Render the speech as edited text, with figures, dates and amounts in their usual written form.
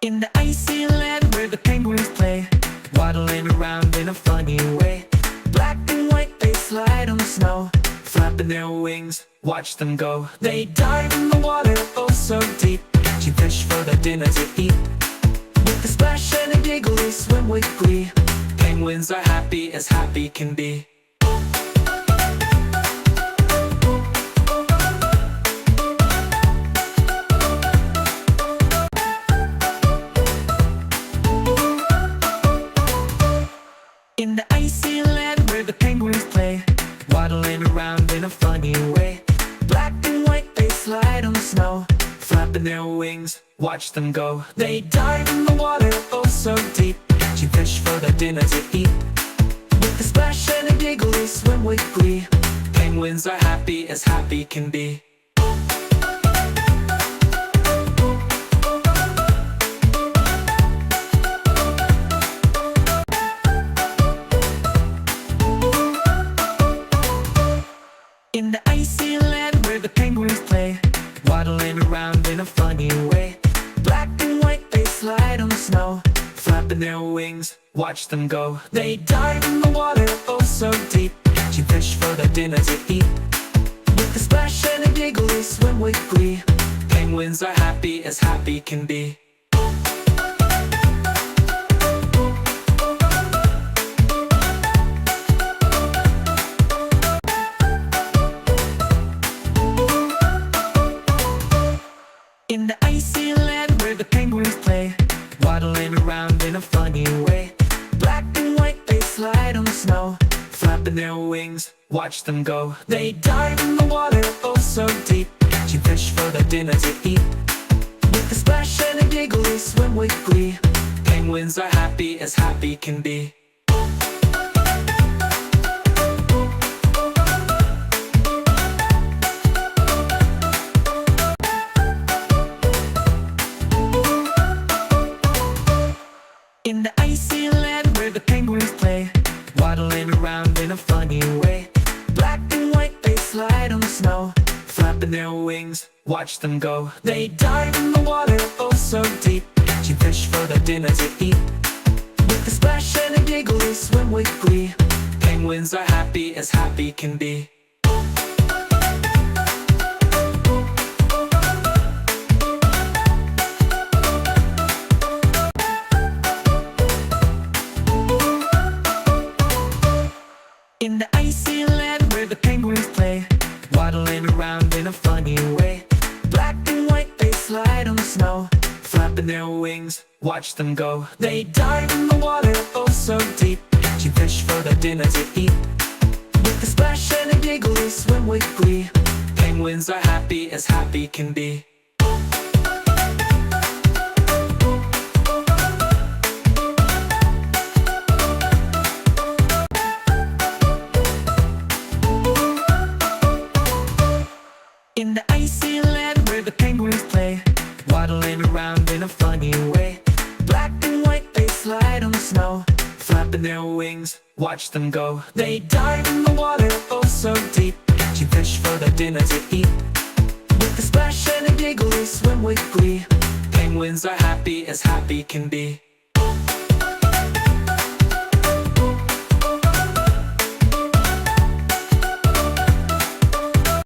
In the icy land where the penguins play, waddling around in a funny way. Black and white, they slide on the snow, flapping their wings, watch them go. They dive in the water, oh so deep, catching fish for their dinner to eat. With a splash and a giggle, they swim with glee. Penguins are happy as happy can be. In the icy land where the penguins play, waddling around in a funny way. Black and white, they slide on the snow, flapping their wings, watch them go. They dive in the water, oh so deep, catching fish for their dinner to eat. With a splash and a giggle, they swim with glee. Penguins are happy as happy can be. In the icy land where the penguins play, waddling around in a funny way. Black and white, they slide on the snow, flapping their wings, watch them go. They dive in the water, oh so deep, catching fish for their dinner to eat. With a splash and a giggle, they swim with glee. Penguins are happy as happy can be. In the icy land where the penguins play, waddling around in a funny way. Black and white, they slide on the snow, flapping their wings, watch them go. They dive in the water, oh so deep, catching fish for their dinner to eat. With a splash and a giggle, they swim with glee. Penguins are happy as happy can be. In the icy land where the penguins play, waddling around in a funny way. Black and white, they slide on the snow, flapping their wings, watch them go. They dive in the water, oh so deep, catching fish for their dinner to eat. With a splash and a giggle, they swim with glee. Penguins are happy as happy can be. In the icy land where the penguins play, waddling around in a funny way. Black and white, they slide on the snow, flapping their wings, watch them go. They dive in the water, oh so deep, catching fish for their dinner to eat. With a splash and a giggle, they swim with glee. Penguins are happy as happy can be. In the icy land where the penguins play, waddling around in a funny way. Black and white, they slide on the snow, flapping their wings, watch them go. They dive in the water, oh so deep, catching fish for their dinner to eat. With a splash and a giggle, they swim with glee. Penguins are happy as happy can be.